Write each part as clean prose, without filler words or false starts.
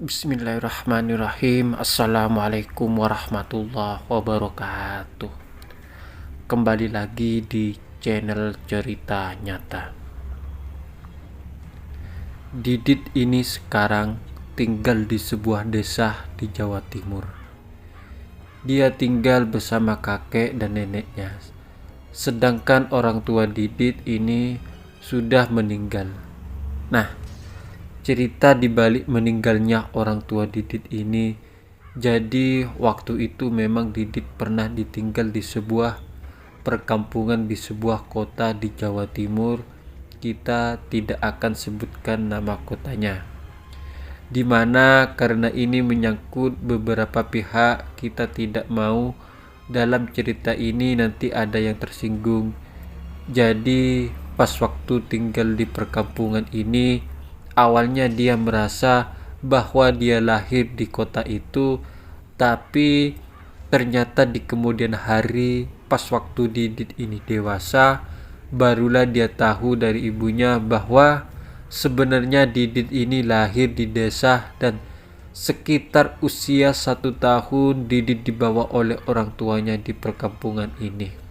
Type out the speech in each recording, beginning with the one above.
Bismillahirrahmanirrahim. Assalamualaikum warahmatullahi wabarakatuh. Kembali lagi di channel Cerita Nyata. Didit ini sekarang tinggal di sebuah desa di Jawa Timur. Dia tinggal bersama kakek dan neneknya. Sedangkan orang tua Didit ini sudah meninggal. Nah, cerita dibalik meninggalnya orang tua Didit ini, jadi waktu itu memang Didit pernah ditinggal di sebuah perkampungan di sebuah kota di Jawa Timur. Kita tidak akan sebutkan nama kotanya, dimana karena ini menyangkut beberapa pihak, kita tidak mau dalam cerita ini nanti ada yang tersinggung. Jadi pas waktu tinggal di perkampungan ini, awalnya dia merasa bahwa dia lahir di kota itu, tapi ternyata di kemudian hari pas waktu Didit ini dewasa, barulah dia tahu dari ibunya bahwa sebenarnya Didit ini lahir di desa dan sekitar usia 1 tahun Didit dibawa oleh orang tuanya di perkampungan ini.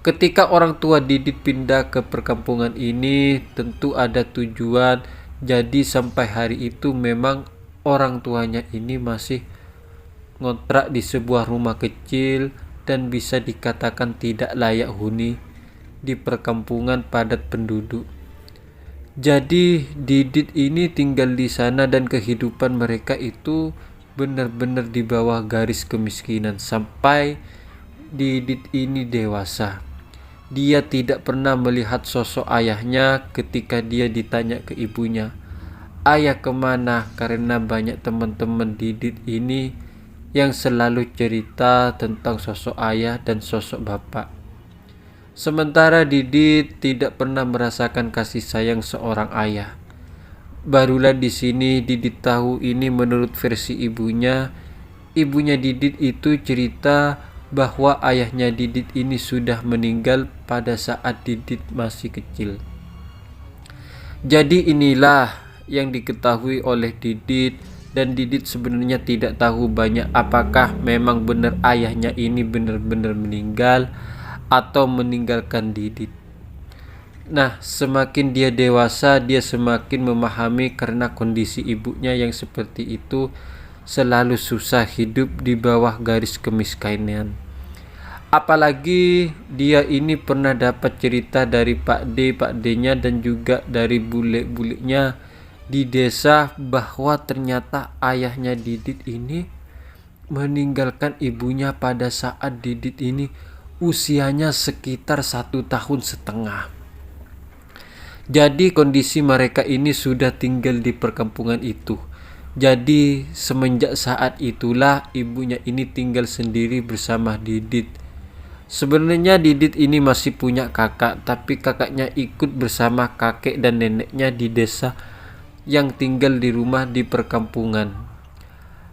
Ketika orang tua Didit pindah ke perkampungan ini, tentu ada tujuan. Jadi sampai hari itu memang orang tuanya ini masih ngontrak di sebuah rumah kecil dan bisa dikatakan tidak layak huni di perkampungan padat penduduk. Jadi Didit ini tinggal di sana dan kehidupan mereka itu benar-benar di bawah garis kemiskinan sampai Didit ini dewasa. Dia tidak pernah melihat sosok ayahnya. Ketika dia ditanya ke ibunya, "Ayah kemana?" Karena banyak teman-teman Didit ini yang selalu cerita tentang sosok ayah dan sosok bapak. Sementara Didit tidak pernah merasakan kasih sayang seorang ayah. Barulah di sini Didit tahu ini menurut versi ibunya. Ibunya Didit itu cerita bahwa ayahnya Didit ini sudah meninggal pada saat Didit masih kecil. Jadi inilah yang diketahui oleh Didit, dan Didit sebenarnya tidak tahu banyak apakah memang benar ayahnya ini benar-benar meninggal atau meninggalkan Didit. Nah, semakin dia dewasa, dia semakin memahami karena kondisi ibunya yang seperti itu selalu susah hidup di bawah garis kemiskinan. Apalagi dia ini pernah dapat cerita dari Pak D-nya dan juga dari bule-bulenya di desa bahwa ternyata ayahnya Didit ini meninggalkan ibunya pada saat Didit ini usianya sekitar 1,5 tahun. Jadi kondisi mereka ini sudah tinggal di perkampungan itu. Jadi semenjak saat itulah ibunya ini tinggal sendiri bersama Didit. Sebenarnya Didit ini masih punya kakak, tapi kakaknya ikut bersama kakek dan neneknya di desa yang tinggal di rumah di perkampungan.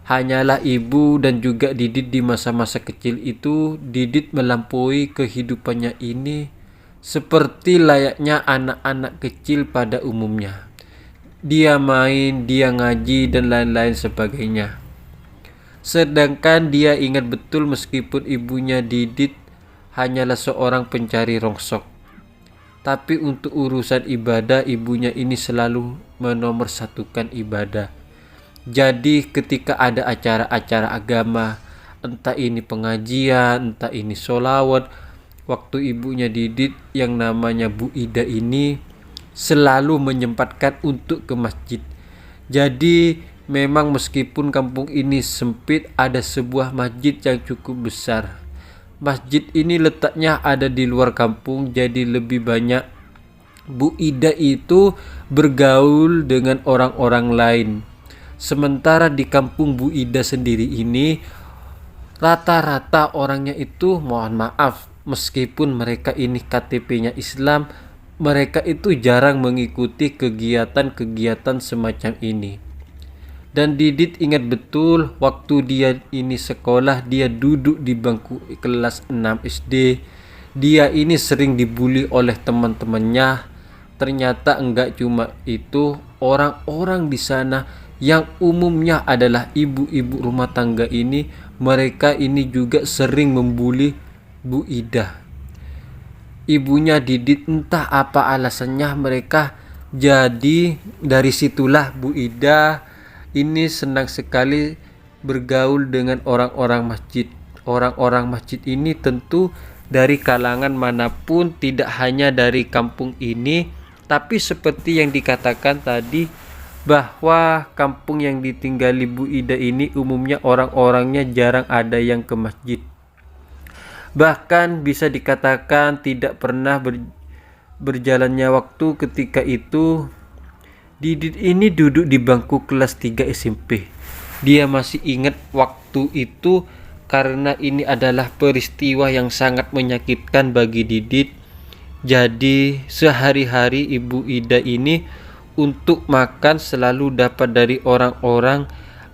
Hanyalah ibu dan juga Didit di masa-masa kecil itu, Didit melampaui kehidupannya ini seperti layaknya anak-anak kecil pada umumnya. Dia main, dia ngaji dan lain-lain sebagainya. Sedangkan dia ingat betul meskipun ibunya Didit hanyalah seorang pencari rongsok, tapi untuk urusan ibadah ibunya ini selalu menomorsatukan ibadah. Jadi ketika ada acara-acara agama, entah ini pengajian, entah ini sholawat, waktu ibunya Didit yang namanya Bu Ida ini selalu menyempatkan untuk ke masjid. Jadi memang meskipun kampung ini sempit, ada sebuah masjid yang cukup besar. Masjid ini letaknya ada di luar kampung, jadi lebih banyak Bu Ida itu bergaul dengan orang-orang lain. Sementara di kampung Bu Ida sendiri ini rata-rata orangnya itu, mohon maaf, meskipun mereka ini KTP-nya Islam, mereka itu jarang mengikuti kegiatan-kegiatan semacam ini. Dan Didit ingat betul waktu dia ini sekolah, dia duduk di bangku kelas 6 SD. Dia ini sering dibully oleh teman-temannya. Ternyata enggak cuma itu, orang-orang di sana yang umumnya adalah ibu-ibu rumah tangga ini, mereka ini juga sering membuli Bu Ida. Ibunya Didit entah apa alasannya mereka. Jadi dari situlah Bu Ida ini senang sekali bergaul dengan orang-orang masjid. Orang-orang masjid ini tentu dari kalangan manapun, tidak hanya dari kampung ini, tapi seperti yang dikatakan tadi bahwa kampung yang ditinggali Bu Ida ini umumnya orang-orangnya jarang ada yang ke masjid. Bahkan bisa dikatakan tidak pernah berjalannya waktu ketika itu Didit ini duduk di bangku kelas 3 SMP. Dia masih ingat waktu itu karena ini adalah peristiwa yang sangat menyakitkan bagi Didit. Jadi sehari-hari Ibu Ida ini untuk makan selalu dapat dari orang-orang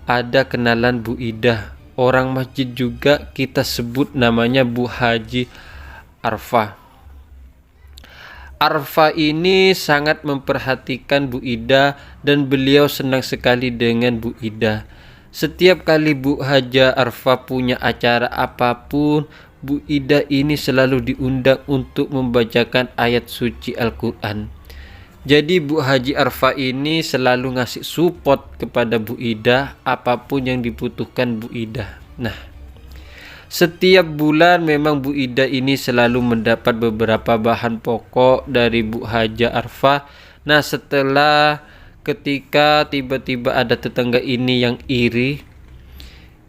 ada kenalan Bu Ida. Orang masjid juga kita sebut namanya Bu Haji Arfa. Arfa ini sangat memperhatikan Bu Ida dan beliau senang sekali dengan Bu Ida. Setiap kali Bu Haja Arfa punya acara apapun, Bu Ida ini selalu diundang untuk membacakan ayat suci Al-Quran. Jadi Bu Haji Arfa ini selalu ngasih support kepada Bu Ida apapun yang dibutuhkan Bu Ida. Nah, setiap bulan memang Bu Ida ini selalu mendapat beberapa bahan pokok dari Bu Haja Arfa. Nah, setelah ketika tiba-tiba ada tetangga ini yang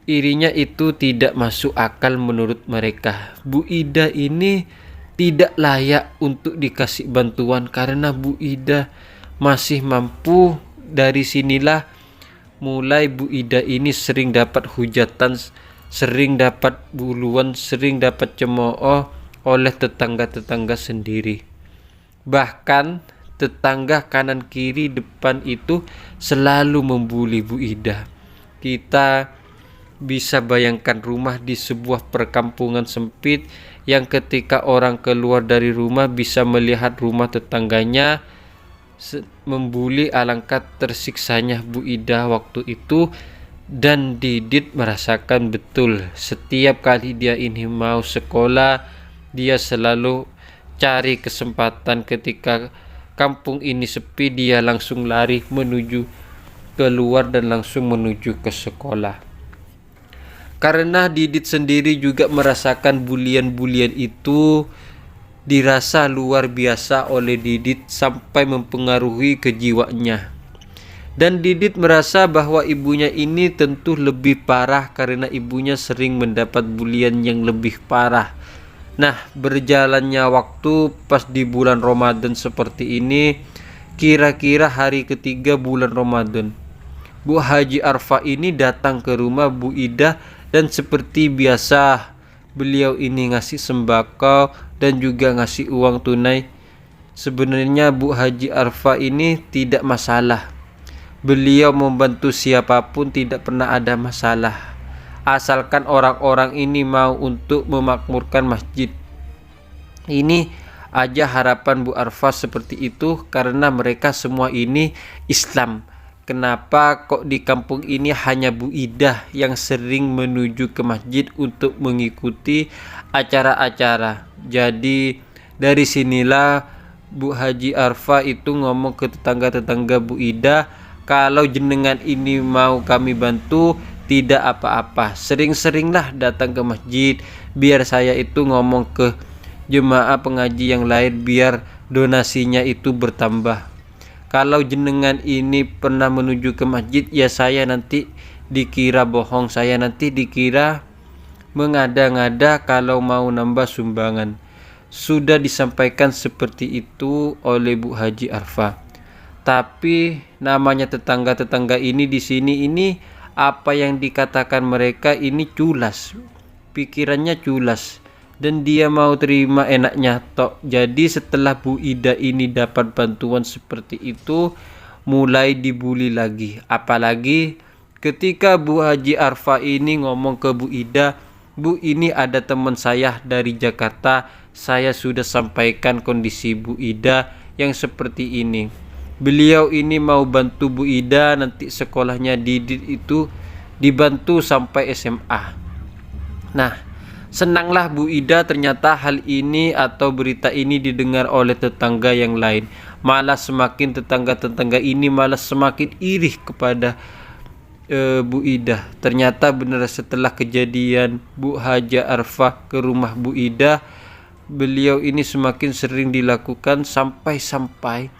irinya itu tidak masuk akal menurut mereka. Bu Ida ini tidak layak untuk dikasih bantuan karena Bu Ida masih mampu. Dari sinilah mulai Bu Ida ini sering dapat hujatan, sering dapat buluan, sering dapat cemooh oleh tetangga-tetangga sendiri. Bahkan tetangga kanan kiri depan itu selalu membuli Bu Ida. Kita bisa bayangkan rumah di sebuah perkampungan sempit yang ketika orang keluar dari rumah bisa melihat rumah tetangganya membuli, alangkah tersiksanya Bu Ida waktu itu. Dan Didit merasakan betul setiap kali dia ini mau sekolah, dia selalu cari kesempatan ketika kampung ini sepi, dia langsung lari menuju keluar dan langsung menuju ke sekolah. Karena Didit sendiri juga merasakan bulian-bulian itu dirasa luar biasa oleh Didit sampai mempengaruhi kejiwaannya. Dan Didit merasa bahwa ibunya ini tentu lebih parah karena ibunya sering mendapat bulian yang lebih parah. Nah, berjalannya waktu pas di bulan Ramadan seperti ini, kira-kira hari ketiga bulan Ramadan, Bu Haji Arfa ini datang ke rumah Bu Ida dan seperti biasa beliau ini ngasih sembako dan juga ngasih uang tunai. Sebenarnya Bu Haji Arfa ini tidak masalah. Beliau membantu siapapun tidak pernah ada masalah. Asalkan orang-orang ini mau untuk memakmurkan masjid. Ini aja harapan Bu Arfa seperti itu karena mereka semua ini Islam. Kenapa kok di kampung ini hanya Bu Ida yang sering menuju ke masjid untuk mengikuti acara-acara. Jadi dari sinilah Bu Haji Arfa itu ngomong ke tetangga-tetangga Bu Ida, kalau jenengan ini mau kami bantu tidak apa-apa, sering-seringlah datang ke masjid biar saya itu ngomong ke jemaah pengaji yang lain biar donasinya itu bertambah. Kalau jenengan ini pernah menuju ke masjid, ya saya nanti dikira bohong, saya nanti dikira mengada-ngada kalau mau nambah sumbangan. Sudah disampaikan seperti itu oleh Bu Haji Arfa. Tapi namanya tetangga-tetangga ini di sini ini apa yang dikatakan mereka ini culas. Pikirannya culas. Dan dia mau terima enaknya tok. Jadi setelah Bu Ida ini dapat bantuan seperti itu, mulai dibully lagi. Apalagi ketika Bu Haji Arfa ini ngomong ke Bu Ida, Bu, ini ada teman saya dari Jakarta, saya sudah sampaikan kondisi Bu Ida yang seperti ini. Beliau ini mau bantu Bu Ida nanti sekolahnya Didit itu dibantu sampai SMA. Nah, senanglah Bu Ida ternyata hal ini atau berita ini didengar oleh tetangga yang lain. Malah semakin tetangga-tetangga ini malah semakin iri kepada Bu Ida. Ternyata benar setelah kejadian Bu Haja Arfah ke rumah Bu Ida, beliau ini semakin sering dilakukan sampai-sampai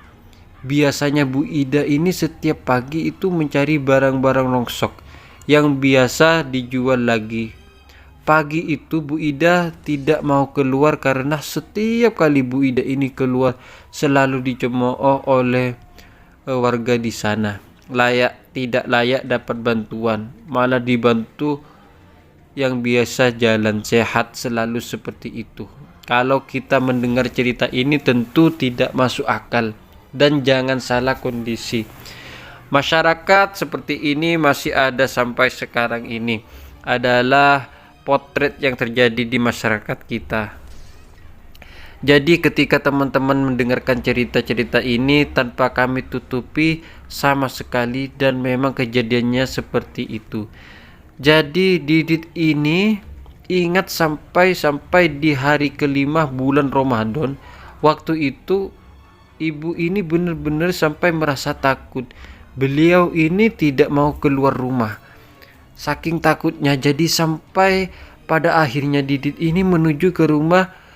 biasanya Bu Ida ini setiap pagi itu mencari barang-barang rongsok yang biasa dijual lagi. Pagi itu Bu Ida tidak mau keluar karena setiap kali Bu Ida ini keluar selalu dicemooh oleh warga di sana. Tidak layak dapat bantuan, malah dibantu yang biasa jalan sehat selalu seperti itu. Kalau kita mendengar cerita ini tentu tidak masuk akal dan jangan salah kondisi. Masyarakat seperti ini masih ada sampai sekarang ini adalah potret yang terjadi di masyarakat kita. Jadi ketika teman-teman mendengarkan cerita-cerita ini tanpa kami tutupi sama sekali dan memang kejadiannya seperti itu. Jadi Didit ini ingat sampai di hari kelima bulan Ramadan, waktu itu ibu ini benar-benar sampai merasa takut. Beliau ini tidak mau keluar rumah. Saking takutnya, jadi sampai pada akhirnya Didit ini menuju ke rumah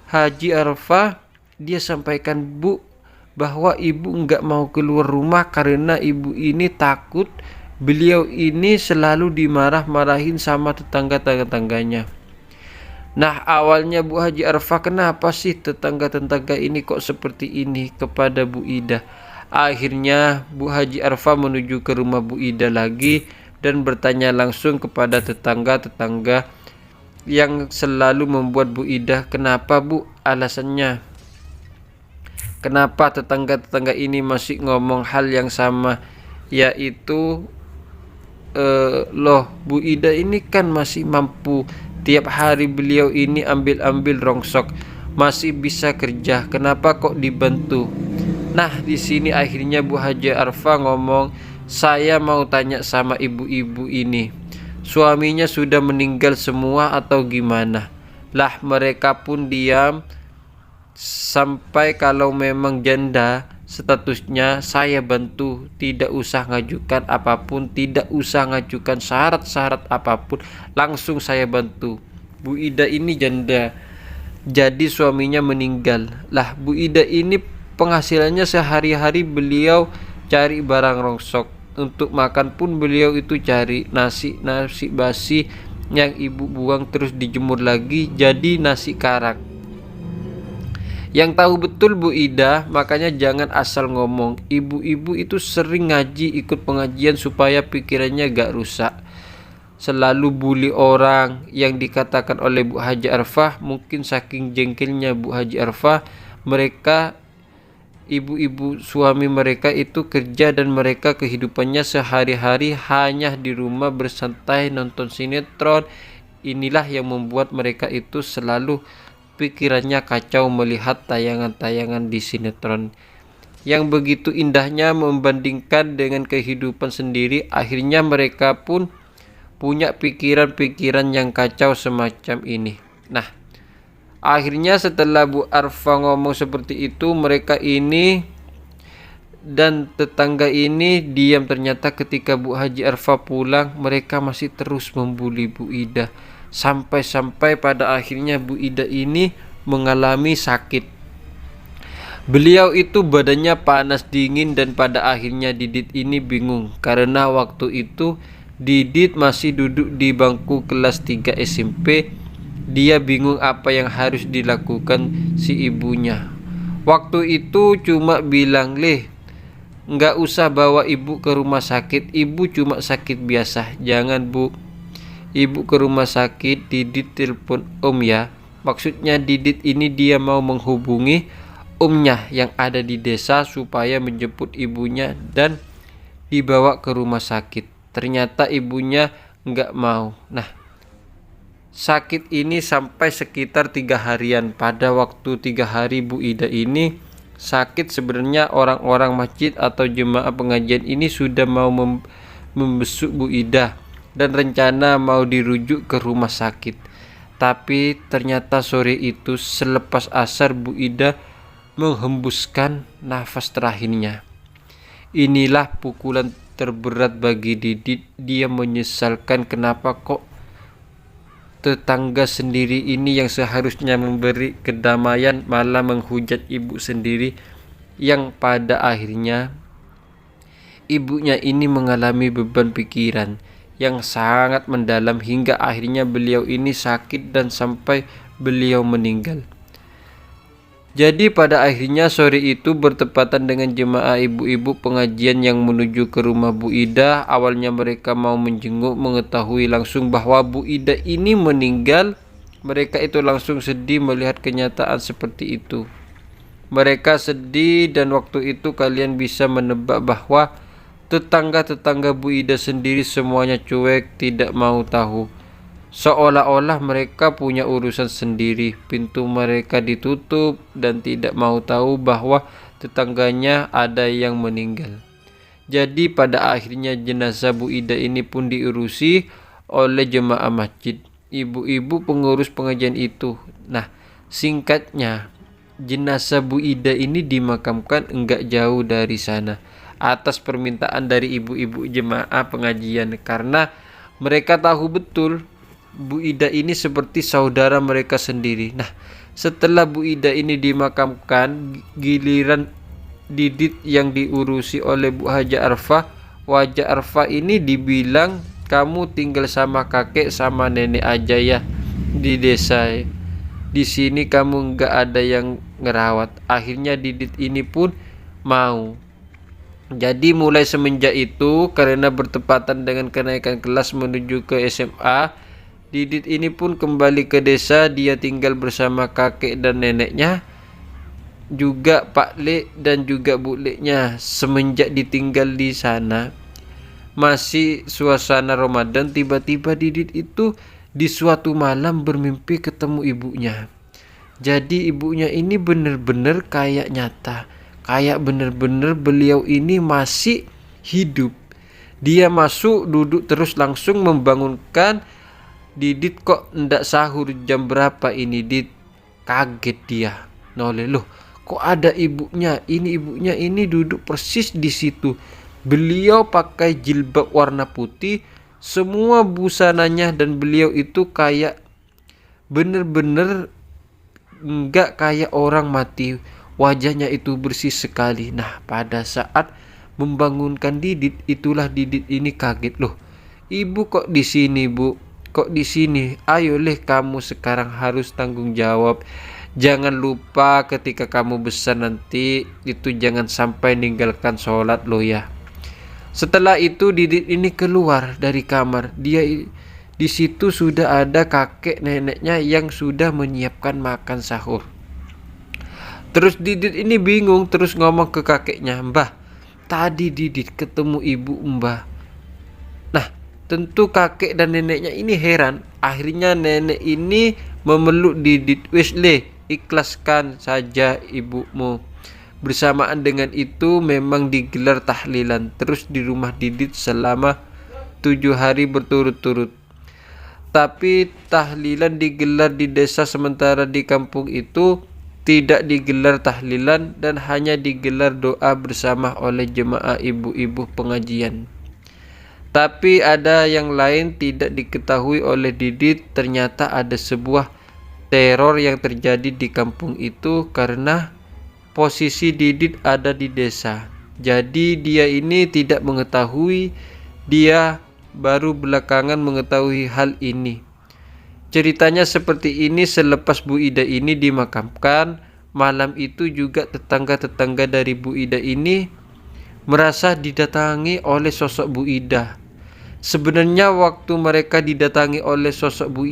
Haji Arfah. Dia sampaikan, Bu, bahwa ibu nggak mau keluar rumah karena ibu ini takut beliau ini selalu dimarah-marahin sama tetangga-tetangganya. Nah, awalnya Bu Haji Arfah, kenapa sih tetangga-tetangga ini kok seperti ini kepada Bu Ida? Akhirnya Bu Haji Arfah menuju ke rumah Bu Ida lagi dan bertanya langsung kepada tetangga-tetangga yang selalu membuat Bu Ida, kenapa Bu alasannya? Kenapa tetangga-tetangga ini masih ngomong hal yang sama, yaitu loh Bu Ida ini kan masih mampu, tiap hari beliau ini ambil-ambil rongsok, masih bisa kerja, kenapa kok dibantu? Nah, di sini akhirnya Bu Haji Arfah ngomong, saya mau tanya sama ibu-ibu ini, suaminya sudah meninggal semua atau gimana? Lah, mereka pun diam sampai kalau memang janda statusnya saya bantu, tidak usah ngajukan apapun, tidak usah ngajukan syarat-syarat apapun, langsung saya bantu. Bu Ida ini janda, jadi suaminya meninggal. Lah, Bu Ida ini penghasilannya sehari-hari beliau cari barang rongsok, untuk makan pun beliau itu cari nasi basi yang ibu buang terus dijemur lagi jadi nasi karak. Yang tahu betul Bu Ida, makanya jangan asal ngomong. Ibu-ibu itu sering ngaji, ikut pengajian supaya pikirannya gak rusak. Selalu bully orang yang dikatakan oleh Bu Haji Arfah. Mungkin saking jengkelnya Bu Haji Arfah, mereka ibu-ibu suami mereka itu kerja dan mereka kehidupannya sehari-hari hanya di rumah bersantai nonton sinetron. Inilah yang membuat mereka itu selalu pikirannya kacau melihat tayangan-tayangan di sinetron yang begitu indahnya membandingkan dengan kehidupan sendiri. Akhirnya mereka pun punya pikiran-pikiran yang kacau semacam ini. Nah, akhirnya setelah Bu Arfah ngomong seperti itu, mereka ini dan tetangga ini diam. Ternyata ketika Bu Haji Arfah pulang, mereka masih terus membuli Bu Ida. Sampai-sampai pada akhirnya Bu Ida ini mengalami sakit. Beliau itu badannya panas dingin dan pada akhirnya Didit ini bingung karena waktu itu Didit masih duduk di bangku kelas 3 SMP. Dia bingung apa yang harus dilakukan si ibunya. Waktu itu cuma bilang, nggak usah bawa ibu ke rumah sakit, ibu cuma sakit biasa. Jangan Bu, ibu ke rumah sakit, Didit telepon om ya. Maksudnya Didit ini dia mau menghubungi omnya yang ada di desa supaya menjemput ibunya dan dibawa ke rumah sakit. Ternyata ibunya nggak mau. Nah, sakit ini sampai sekitar 3 harian. Pada waktu 3 hari Bu Ida ini sakit, sebenarnya orang-orang masjid atau jemaah pengajian ini sudah mau membesuk Bu Ida dan rencana mau dirujuk ke rumah sakit. Tapi ternyata sore itu selepas asar Bu Ida menghembuskan nafas terakhirnya. Inilah pukulan terberat bagi Didit. Dia menyesalkan kenapa kok tetangga sendiri ini yang seharusnya memberi kedamaian malah menghujat ibu sendiri, yang pada akhirnya ibunya ini mengalami beban pikiran yang sangat mendalam hingga akhirnya beliau ini sakit dan sampai beliau meninggal. Jadi pada akhirnya sore itu bertepatan dengan jemaah ibu-ibu pengajian yang menuju ke rumah Bu Ida. Awalnya mereka mau menjenguk, mengetahui langsung bahwa Bu Ida ini meninggal. Mereka itu langsung sedih melihat kenyataan seperti itu. Mereka sedih, dan waktu itu kalian bisa menebak bahwa tetangga-tetangga Bu Ida sendiri semuanya cuek, tidak mau tahu. Seolah-olah mereka punya urusan sendiri. Pintu mereka ditutup dan tidak mau tahu bahwa tetangganya ada yang meninggal. Jadi pada akhirnya jenazah Bu Ida ini pun diurusi oleh jemaah masjid, ibu-ibu pengurus pengajian itu. Nah, singkatnya, jenazah Bu Ida ini dimakamkan enggak jauh dari sana atas permintaan dari ibu-ibu jemaah pengajian, karena mereka tahu betul Bu Ida ini seperti saudara mereka sendiri. Nah, setelah Bu Ida ini dimakamkan, giliran Didit yang diurusi oleh Bu Haja Arfah. Wajah Arfah ini dibilang, kamu tinggal sama kakek sama nenek aja ya di desa. Di sini kamu nggak ada yang ngerawat. Akhirnya Didit ini pun mau. Jadi mulai semenjak itu, karena bertepatan dengan kenaikan kelas menuju ke SMA, Didit ini pun kembali ke desa. Dia tinggal bersama kakek dan neneknya, juga Pak Lek dan juga Bu Leknya. Semenjak ditinggal di sana, masih suasana Ramadan, tiba-tiba Didit itu di suatu malam bermimpi ketemu ibunya. Jadi ibunya ini benar-benar kayak nyata, kayak benar-benar beliau ini masih hidup. Dia masuk, duduk terus langsung membangunkan Didit. Kok ndak sahur, jam berapa ini Dit? Kaget dia. Noleh, loh kok ada ibunya? Ini ibunya ini duduk persis di situ. Beliau pakai jilbab warna putih, semua busananya, dan beliau itu kayak bener-bener enggak kayak orang mati. Wajahnya itu bersih sekali. Nah, pada saat membangunkan Didit, itulah Didit ini kaget. Loh, ibu kok di sini, Bu? Kok di sini? Ayolah, kamu sekarang harus tanggung jawab. Jangan lupa ketika kamu besar nanti itu jangan sampai ninggalkan sholat lo ya. Setelah itu Didit ini keluar dari kamar. Dia di situ sudah ada kakek neneknya yang sudah menyiapkan makan sahur. Terus Didit ini bingung, terus ngomong ke kakeknya, "Mbah, tadi Didit ketemu ibu Mbah." Nah, tentu kakek dan neneknya ini heran. Akhirnya nenek ini memeluk Didit. "Wis le, ikhlaskan saja ibumu." Bersamaan dengan itu memang digelar tahlilan terus di rumah Didit selama 7 hari berturut-turut. Tapi tahlilan digelar di desa, sementara di kampung itu tidak digelar tahlilan dan hanya digelar doa bersama oleh jemaah ibu-ibu pengajian. Tapi ada yang lain tidak diketahui oleh Didit. Ternyata ada sebuah teror yang terjadi di kampung itu karena posisi Didit ada di desa. Jadi dia ini tidak mengetahui, dia baru belakangan mengetahui hal ini. Ceritanya seperti ini, selepas Bu Ida ini dimakamkan, malam itu juga tetangga-tetangga dari Bu Ida ini merasa didatangi oleh sosok Bu Ida. Sebenarnya waktu mereka didatangi oleh sosok Bu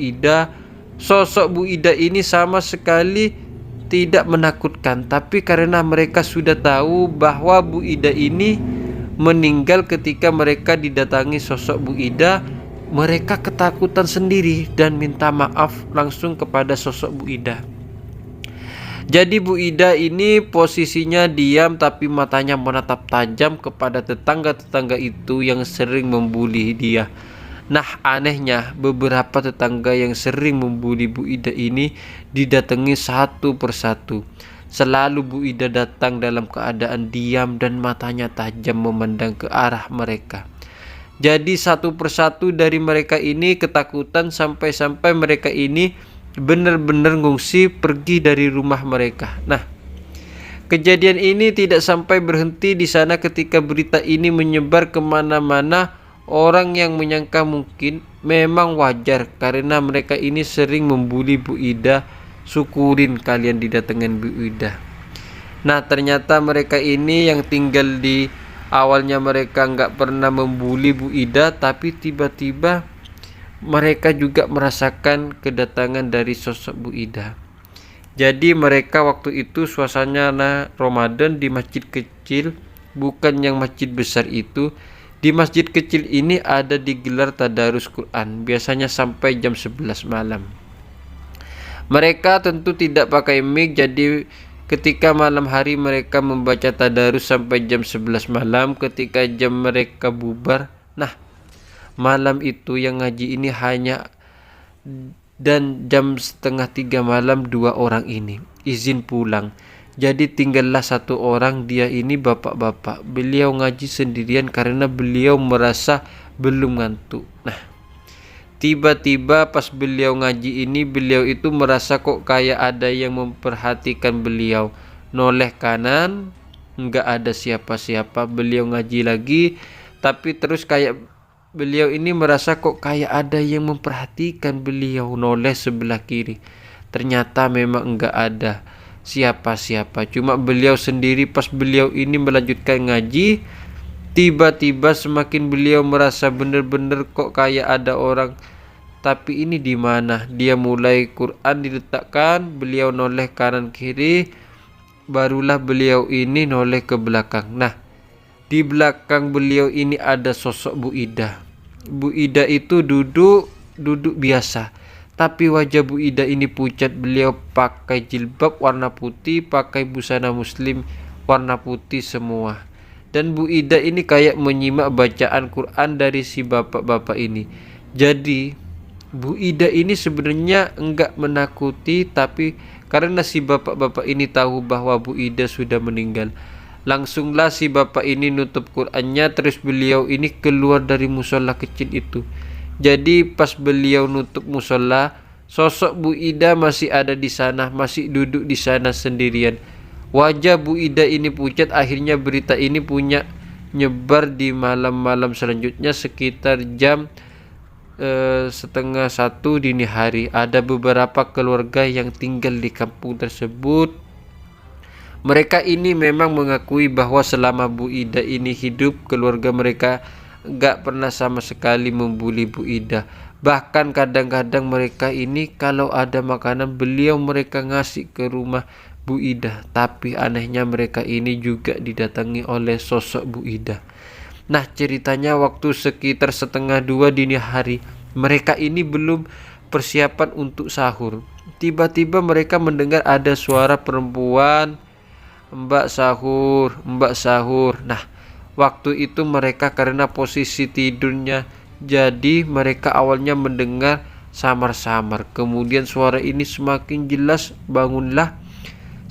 Ida ini sama sekali tidak menakutkan. Tapi karena mereka sudah tahu bahwa Bu Ida ini meninggal ketika mereka didatangi sosok Bu Ida, mereka ketakutan sendiri dan minta maaf langsung kepada sosok Bu Ida. Jadi Bu Ida ini posisinya diam tapi matanya menatap tajam kepada tetangga-tetangga itu yang sering membuli dia. Nah, anehnya beberapa tetangga yang sering membuli Bu Ida ini didatangi satu persatu. Selalu Bu Ida datang dalam keadaan diam dan matanya tajam memandang ke arah mereka. Jadi satu persatu dari mereka ini ketakutan sampai-sampai mereka ini benar-benar ngungsi pergi dari rumah mereka. Nah, kejadian ini tidak sampai berhenti di sana ketika berita ini menyebar kemana-mana. Orang yang menyangka mungkin memang wajar karena mereka ini sering membuli Bu Ida. Syukurin kalian didatengin Bu Ida. Nah, ternyata mereka ini yang tinggal di awalnya mereka nggak pernah membuli Bu Ida, tapi tiba-tiba mereka juga merasakan kedatangan dari sosok Bu Ida. Jadi mereka waktu itu suasana Ramadan di masjid kecil, bukan yang masjid besar itu. Di masjid kecil ini ada digelar tadarus Quran, biasanya sampai jam 11 malam. Mereka tentu tidak pakai mic, jadi ketika malam hari mereka membaca tadarus sampai jam 11 malam. Ketika jam mereka bubar, nah malam itu yang ngaji ini hanya, dan jam setengah 3 malam 2 orang ini izin pulang. Jadi tinggallah satu orang, dia ini bapak-bapak. Beliau ngaji sendirian karena beliau merasa belum ngantuk. Nah, tiba-tiba pas beliau ngaji ini, beliau itu merasa kok kayak ada yang memperhatikan beliau. Noleh kanan, nggak ada siapa-siapa. Beliau ngaji lagi, tapi terus kayak beliau ini merasa kok kayak ada yang memperhatikan beliau. Noleh sebelah kiri, ternyata memang nggak ada siapa-siapa, cuma beliau sendiri. Pas beliau ini melanjutkan ngaji, tiba-tiba semakin beliau merasa benar-benar kok kayak ada orang, tapi ini di mana? Dia mulai Quran diletakkan, beliau noleh kanan kiri, barulah beliau ini noleh ke belakang. Nah, di belakang beliau ini ada sosok Bu Ida. Bu Ida itu duduk biasa, tapi wajah Bu Ida ini pucat. Beliau pakai jilbab warna putih, pakai busana muslim warna putih semua. Dan Bu Ida ini kayak menyimak bacaan Quran dari si bapak-bapak ini. Jadi Bu Ida ini sebenarnya enggak menakuti, tapi karena si bapak-bapak ini tahu bahwa Bu Ida sudah meninggal, langsunglah si bapak ini nutup Qurannya, terus beliau ini keluar dari musola kecil itu. Jadi pas beliau nutup musola, sosok Bu Ida masih ada di sana, masih duduk di sana sendirian. Wajah Bu Ida ini pucat. Akhirnya berita ini punya nyebar di malam-malam selanjutnya sekitar jam setengah 1 dini hari. Ada beberapa keluarga yang tinggal di kampung tersebut. Mereka ini memang mengakui bahwa selama Bu Ida ini hidup, keluarga mereka gak pernah sama sekali membuli Bu Ida. Bahkan kadang-kadang mereka ini kalau ada makanan, beliau mereka ngasih ke rumah Bu Ida. Tapi anehnya mereka ini juga didatangi oleh sosok Bu Ida. Nah, ceritanya waktu sekitar setengah 2 dini hari, mereka ini belum persiapan untuk sahur. Tiba-tiba mereka mendengar ada suara perempuan, "Mbak sahur, Mbak sahur." Nah, waktu itu mereka karena posisi tidurnya, jadi mereka awalnya mendengar samar-samar. Kemudian suara ini semakin jelas. Bangunlah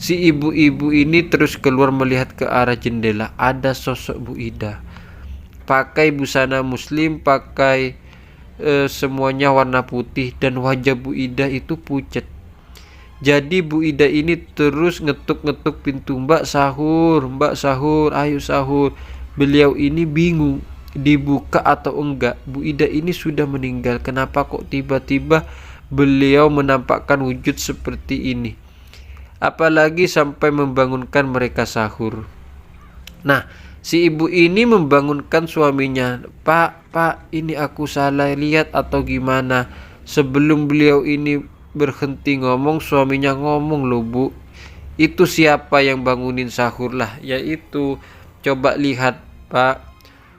si ibu-ibu ini, terus keluar melihat ke arah jendela. Ada sosok Bu Ida, pakai busana muslim, pakai semuanya warna putih, dan wajah Bu Ida itu pucat. Jadi Bu Ida ini terus ngetuk-ngetuk pintu, "Mbak sahur, Mbak sahur, ayo sahur." Beliau ini bingung dibuka atau enggak. Bu Ida ini sudah meninggal, kenapa kok tiba-tiba beliau menampakkan wujud seperti ini, apalagi sampai membangunkan mereka sahur. Nah, si ibu ini membangunkan suaminya, Pak, ini aku salah lihat atau gimana?" Sebelum beliau ini berhenti ngomong, suaminya ngomong, "Loh Bu, itu siapa yang bangunin sahur?" "Lah yaitu, coba lihat Pak,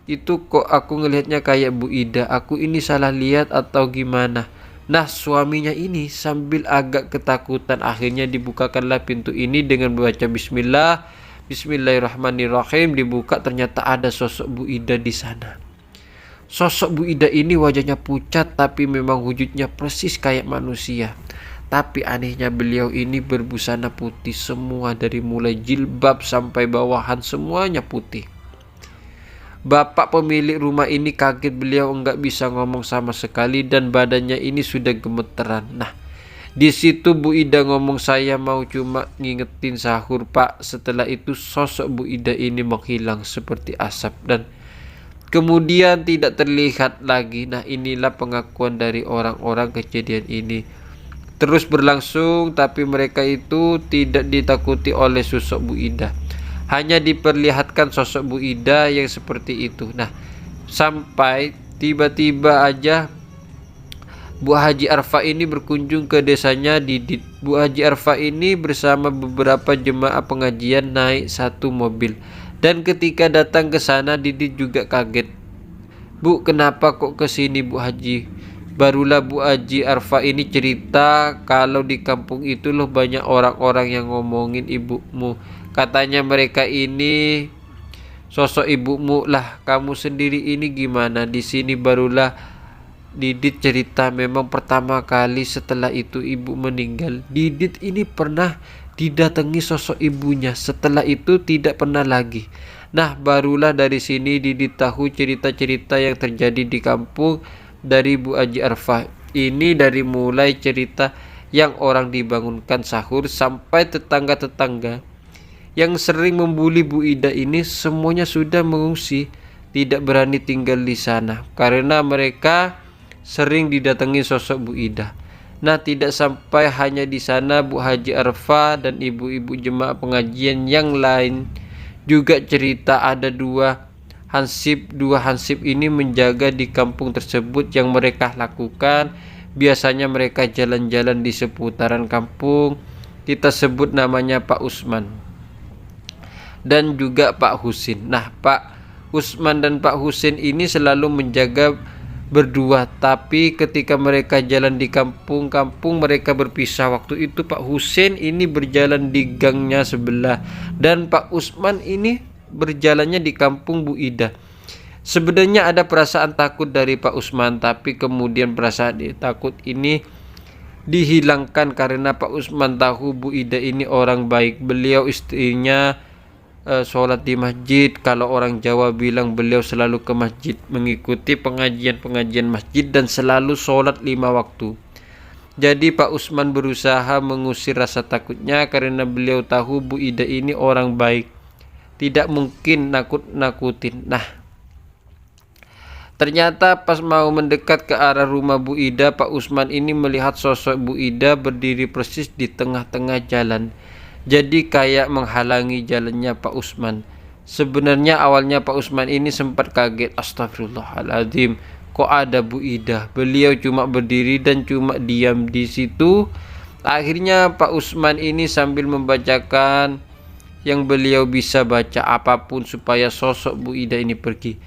itu kok aku ngelihatnya kayak Bu Ida. Aku ini salah lihat atau gimana?" Nah, suaminya ini sambil agak ketakutan, akhirnya dibukakanlah pintu ini dengan membaca bismillah. Bismillahirrahmanirrahim, dibuka, ternyata ada sosok Bu Ida di sana. Sosok Bu Ida ini wajahnya pucat tapi memang wujudnya persis kayak manusia. Tapi anehnya beliau ini berbusana putih semua, dari mulai jilbab sampai bawahan semuanya putih. Bapak pemilik rumah ini kaget, beliau enggak bisa ngomong sama sekali dan badannya ini sudah gemeteran. Nah, di situ Bu Ida ngomong, saya mau cuma ngingetin sahur Pak. Setelah itu sosok Bu Ida ini menghilang seperti asap dan kemudian tidak terlihat lagi. Nah, inilah pengakuan dari orang-orang kejadian ini. Terus berlangsung, tapi mereka itu tidak ditakuti oleh sosok Bu Ida. Hanya diperlihatkan sosok Bu Ida yang seperti itu. Nah, sampai tiba-tiba aja Bu Haji Arfa ini berkunjung ke desanya Didit. Bu Haji Arfa ini bersama beberapa jemaah pengajian naik satu mobil. Dan ketika datang ke sana, Didit juga kaget. Bu, kenapa kok kesini Bu Haji? Barulah Bu Haji Arfa ini cerita kalau di kampung itu loh banyak orang-orang yang ngomongin ibumu. Katanya mereka ini sosok ibumu. Lah, kamu sendiri ini gimana? Di sini barulah Didit cerita, memang pertama kali setelah itu ibu meninggal, Didit ini pernah didatangi sosok ibunya. Setelah itu tidak pernah lagi. Nah, barulah dari sini Didit tahu cerita-cerita yang terjadi di kampung dari Bu Haji Arfa. Ini dari mulai cerita yang orang dibangunkan sahur sampai tetangga-tetangga yang sering membuli Bu Ida ini semuanya sudah mengungsi, tidak berani tinggal di sana karena mereka sering didatangi sosok Bu Ida. Nah, tidak sampai hanya di sana, Bu Haji Arfa dan ibu-ibu jemaah pengajian yang lain juga cerita ada dua hansip ini menjaga di kampung tersebut. Yang mereka lakukan, biasanya mereka jalan-jalan di seputaran kampung. Kita sebut namanya Pak Usman dan juga Pak Husin. Nah, Pak Usman dan Pak Husin ini selalu menjaga berdua, tapi ketika mereka jalan di kampung-kampung mereka berpisah. Waktu itu Pak Husin ini berjalan di gangnya sebelah dan Pak Usman ini berjalannya di kampung Bu Ida. Sebenarnya ada perasaan takut dari Pak Usman, tapi kemudian perasaan takut ini dihilangkan karena Pak Usman tahu Bu Ida ini orang baik. Beliau istrinya sholat di masjid. Kalau orang Jawa bilang beliau selalu ke masjid mengikuti pengajian-pengajian masjid dan selalu sholat 5 waktu. Jadi Pak Usman berusaha mengusir rasa takutnya karena beliau tahu Bu Ida ini orang baik, tidak mungkin nakut-nakutin. Nah, ternyata pas mau mendekat ke arah rumah Bu Ida, Pak Usman ini melihat sosok Bu Ida berdiri persis di tengah-tengah jalan. Jadi kayak menghalangi jalannya Pak Usman. Sebenarnya awalnya Pak Usman ini sempat kaget. Astagfirullahaladzim, kok ada Bu Ida? Beliau cuma berdiri dan cuma diam di situ. Akhirnya Pak Usman ini sambil membacakan yang beliau bisa baca apapun supaya sosok Bu Ida ini pergi.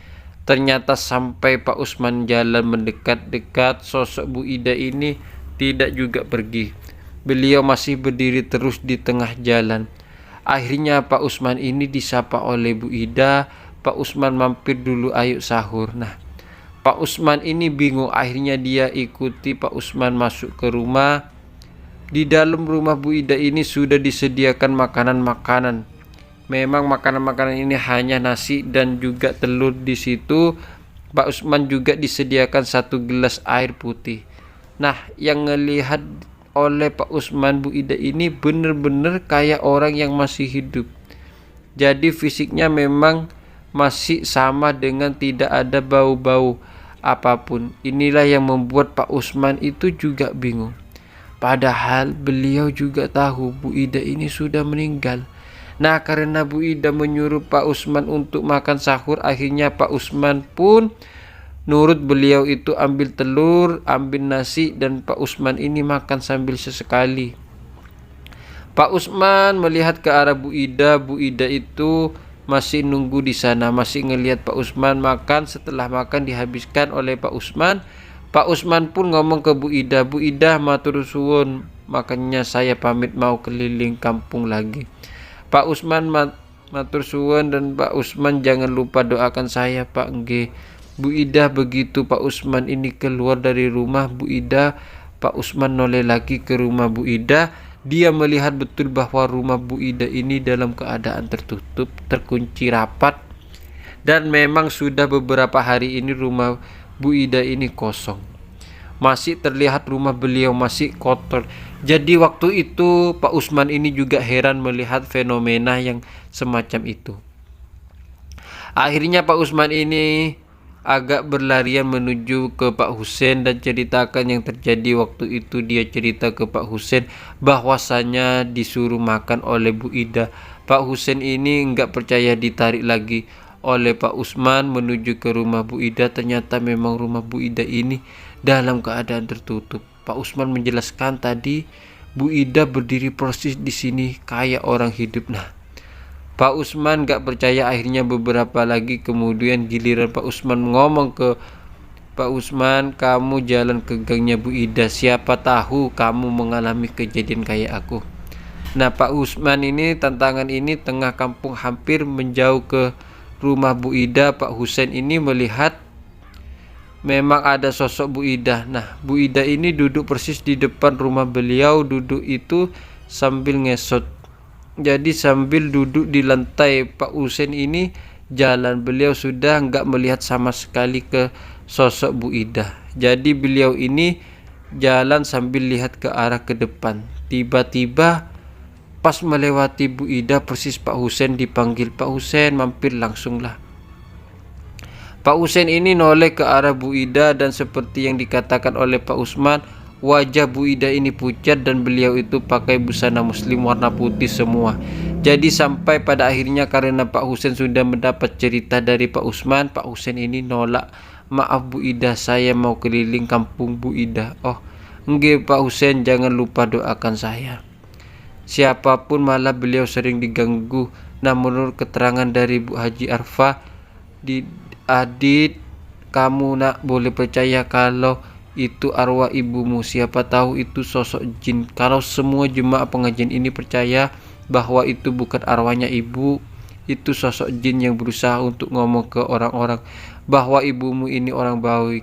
Ternyata sampai Pak Usman jalan mendekat-dekat, sosok Bu Ida ini tidak juga pergi. Beliau masih berdiri terus di tengah jalan. Akhirnya Pak Usman ini disapa oleh Bu Ida. Pak Usman mampir dulu, ayo sahur. Nah, Pak Usman ini bingung. Akhirnya dia ikuti Pak Usman masuk ke rumah. Di dalam rumah Bu Ida ini sudah disediakan makanan-makanan. Memang makanan-makanan ini hanya nasi dan juga telur di situ. Pak Usman juga disediakan 1 gelas air putih. Nah, yang ngelihat oleh Pak Usman, Bu Ida ini benar-benar kayak orang yang masih hidup. Jadi fisiknya memang masih sama dengan tidak ada bau-bau apapun. Inilah yang membuat Pak Usman itu juga bingung. Padahal beliau juga tahu Bu Ida ini sudah meninggal. Nah, karena Bu Ida menyuruh Pak Usman untuk makan sahur, akhirnya Pak Usman pun nurut. Beliau itu ambil telur, ambil nasi, dan Pak Usman ini makan sambil sesekali. Pak Usman melihat ke arah Bu Ida. Bu Ida itu masih nunggu di sana, masih ngelihat Pak Usman makan. Setelah makan dihabiskan oleh Pak Usman, Pak Usman pun ngomong ke Bu Ida, Bu Ida matur suwun, makanya saya pamit mau keliling kampung lagi. Pak Usman matur suwun, dan Pak Usman jangan lupa doakan saya Pak nggih. Bu Ida begitu Pak Usman ini keluar dari rumah Bu Ida, Pak Usman noleh lagi ke rumah Bu Ida. Dia melihat betul bahwa rumah Bu Ida ini dalam keadaan tertutup, terkunci rapat, dan memang sudah beberapa hari ini rumah Bu Ida ini kosong. Masih terlihat rumah beliau masih kotor. Jadi waktu itu Pak Usman ini juga heran melihat fenomena yang semacam itu. Akhirnya Pak Usman ini agak berlarian menuju ke Pak Husein dan ceritakan yang terjadi waktu itu. Dia cerita ke Pak Husein bahwasanya disuruh makan oleh Bu Ida. Pak Husein ini enggak percaya, ditarik lagi oleh Pak Usman menuju ke rumah Bu Ida. Ternyata memang rumah Bu Ida ini dalam keadaan tertutup. Pak Usman menjelaskan tadi Bu Ida berdiri persis di sini kayak orang hidup. Nah, Pak Usman gak percaya. Akhirnya beberapa lagi kemudian giliran Pak Usman ngomong ke Pak Usman, kamu jalan ke gangnya Bu Ida, siapa tahu kamu mengalami kejadian kayak aku. Nah, Pak Usman ini tantangan ini tengah kampung hampir menjauh ke rumah Bu Ida. Pak Husein ini melihat memang ada sosok Bu Ida. Nah, Bu Ida ini duduk persis di depan rumah beliau. Duduk itu sambil ngesot. Jadi sambil duduk di lantai Pak Husein ini jalan. Beliau sudah nggak melihat sama sekali ke sosok Bu Ida. Jadi beliau ini jalan sambil lihat ke arah ke depan. Tiba-tiba pas melewati Bu Ida persis Pak Husein dipanggil, Pak Husein mampir langsunglah. Pak Husein ini noleh ke arah Bu Ida dan seperti yang dikatakan oleh Pak Usman, wajah Bu Ida ini pucat dan beliau itu pakai busana muslim warna putih semua. Jadi sampai pada akhirnya karena Pak Husein sudah mendapat cerita dari Pak Usman, Pak Husein ini nolak. Maaf Bu Ida, saya mau keliling kampung Bu Ida. Oh, nggih Pak Husein, jangan lupa doakan saya. Siapapun malah beliau sering diganggu. Nah, menurut keterangan dari Bu Haji Arfa, Adit, kamu nak boleh percaya kalau itu arwah ibumu, siapa tahu itu sosok jin. Kalau semua jemaah pengajian ini percaya bahwa itu bukan arwahnya ibu, itu sosok jin yang berusaha untuk ngomong ke orang-orang bahwa ibumu ini orang baik.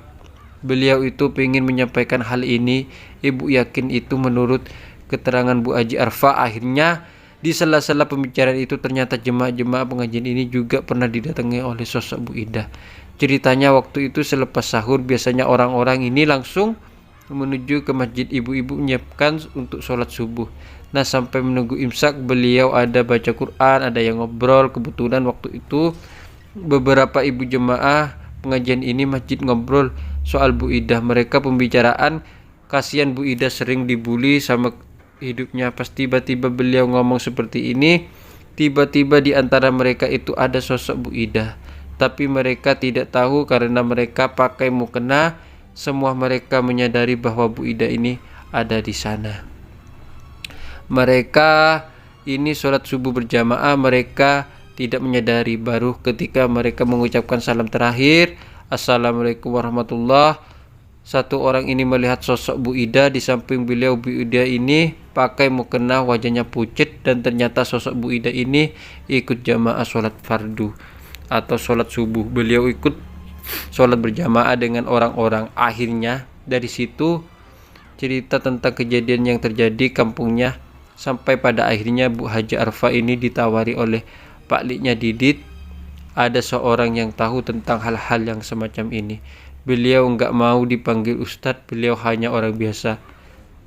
Beliau itu ingin menyampaikan hal ini. Ibu yakin itu menurut keterangan Bu Haji Arfa. Akhirnya di sela-sela pembicaraan itu ternyata jemaah-jemaah pengajian ini juga pernah didatangi oleh sosok Bu Ida. Ceritanya waktu itu selepas sahur biasanya orang-orang ini langsung menuju ke masjid, ibu-ibu menyiapkan untuk sholat subuh. Nah, sampai menunggu imsak beliau ada baca Quran, ada yang ngobrol. Kebetulan waktu itu beberapa ibu jemaah pengajian ini masjid ngobrol soal Bu Ida. Mereka pembicaraan kasihan Bu Ida sering dibully sama hidupnya. Pas tiba-tiba beliau ngomong seperti ini, tiba-tiba di antara mereka itu ada sosok Bu Ida, tapi mereka tidak tahu karena mereka pakai mukena. Semua mereka menyadari bahwa Bu Ida ini ada di sana. Mereka ini sholat subuh berjamaah, mereka tidak menyadari. Baru ketika mereka mengucapkan salam terakhir, Assalamualaikum warahmatullah, satu orang ini melihat sosok Bu Ida di samping beliau. Bu Ida ini pakai mukena, wajahnya pucat, dan ternyata sosok Bu Ida ini ikut jamaah sholat fardu atau sholat subuh. Beliau ikut sholat berjamaah dengan orang-orang. Akhirnya dari situ cerita tentang kejadian yang terjadi kampungnya, sampai pada akhirnya Bu Haji Arfa ini ditawari oleh Pak Liknya Didit. Ada seorang yang tahu tentang hal-hal yang semacam ini. Beliau enggak mau dipanggil ustadz, beliau hanya orang biasa.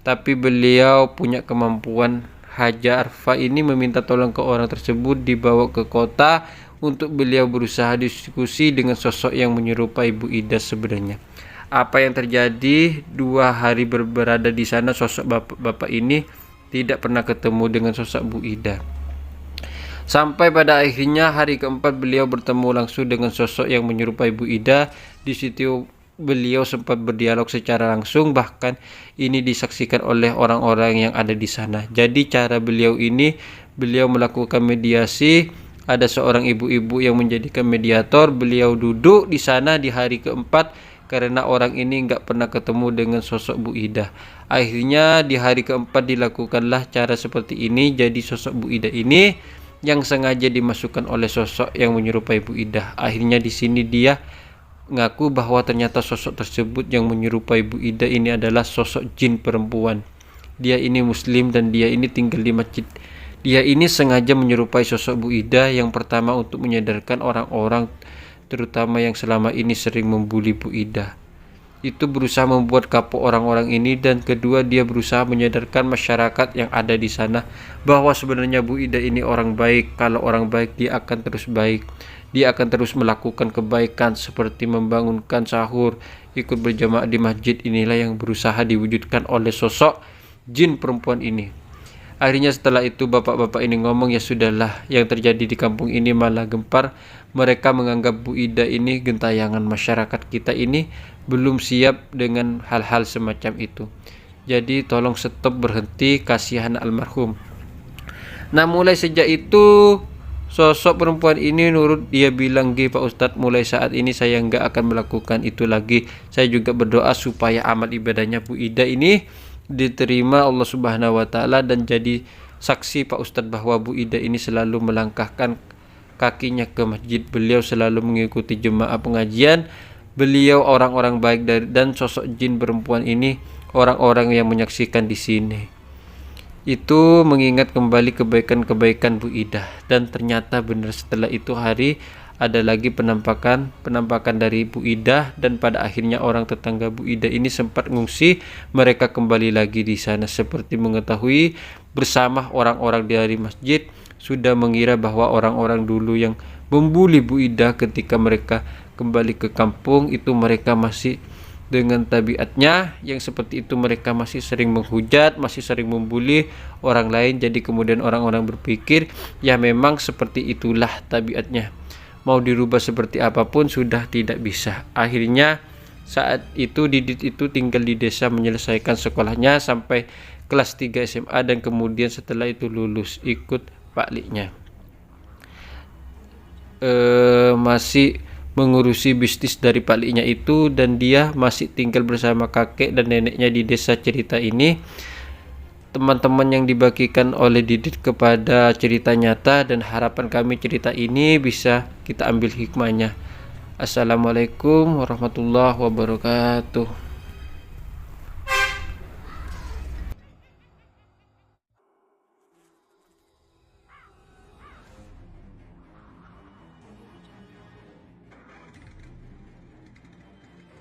Tapi beliau punya kemampuan. Haji Arfa ini meminta tolong ke orang tersebut, dibawa ke kota untuk beliau berusaha diskusi dengan sosok yang menyerupai Bu Ida sebenarnya. Apa yang terjadi? 2 hari berada di sana, sosok bapak-bapak ini tidak pernah ketemu dengan sosok Bu Ida. Sampai pada akhirnya hari keempat beliau bertemu langsung dengan sosok yang menyerupai Bu Ida. Di situ beliau sempat berdialog secara langsung, bahkan ini disaksikan oleh orang-orang yang ada di sana. Jadi cara beliau ini, beliau melakukan mediasi. Ada seorang ibu-ibu yang menjadikan mediator. Beliau duduk di sana di hari keempat. karena orang ini nggak pernah ketemu dengan sosok Bu Ida. Akhirnya di hari keempat dilakukanlah cara seperti ini. Jadi sosok Bu Ida ini yang sengaja dimasukkan oleh sosok yang menyerupai Bu Ida. Akhirnya di sini dia ngaku bahwa ternyata sosok tersebut yang menyerupai Bu Ida ini adalah sosok jin perempuan. Dia ini muslim dan dia ini tinggal di masjid. Dia ini sengaja menyerupai sosok Bu Ida yang pertama untuk menyadarkan orang-orang terutama yang selama ini sering membuli Bu Ida. Itu berusaha membuat kapok orang-orang ini, dan kedua dia berusaha menyadarkan masyarakat yang ada di sana bahwa sebenarnya Bu Ida ini orang baik. Kalau orang baik dia akan terus baik. Dia akan terus melakukan kebaikan seperti membangunkan sahur, ikut berjamaah di masjid. Inilah yang berusaha diwujudkan oleh sosok jin perempuan ini. Akhirnya setelah itu bapak-bapak ini ngomong, ya sudahlah, yang terjadi di kampung ini malah gempar. Mereka menganggap Bu Ida ini gentayangan. Masyarakat kita ini belum siap dengan hal-hal semacam itu. Jadi tolong stop, berhenti, kasihan almarhum. Nah mulai sejak itu sosok perempuan ini nurut. Dia bilang, Pak Ustadz, mulai saat ini saya nggak akan melakukan itu lagi. Saya juga berdoa supaya amal ibadahnya Bu Ida ini diterima Allah Subhanahu wa taala, dan jadi saksi Pak Ustadz bahwa Bu Ida ini selalu melangkahkan kakinya ke masjid. Beliau selalu mengikuti jemaah pengajian. Beliau orang-orang baik dan sosok jin perempuan ini orang-orang yang menyaksikan di sini itu mengingat kembali kebaikan-kebaikan Bu Ida. Dan ternyata benar, setelah itu hari ada lagi penampakan dari Bu Ida, dan pada akhirnya orang tetangga Bu Ida ini sempat ngungsi. Mereka kembali lagi di sana seperti mengetahui bersama orang-orang dari masjid sudah mengira bahwa orang-orang dulu yang membuli Bu Ida ketika mereka kembali ke kampung itu mereka masih dengan tabiatnya yang seperti itu. Mereka masih sering menghujat, masih sering membuli orang lain. Jadi kemudian orang-orang berpikir, ya memang seperti itulah tabiatnya, mau dirubah seperti apapun sudah tidak bisa. Akhirnya saat itu Didit itu tinggal di desa menyelesaikan sekolahnya sampai kelas 3 SMA, dan kemudian setelah itu lulus ikut Pak Liknya. Masih mengurusi bisnis dari Pak Liknya itu, dan dia masih tinggal bersama kakek dan neneknya di desa cerita ini. Teman-teman yang dibagikan oleh Didit kepada cerita nyata, dan harapan kami cerita ini bisa kita ambil hikmahnya. Assalamualaikum warahmatullahi wabarakatuh.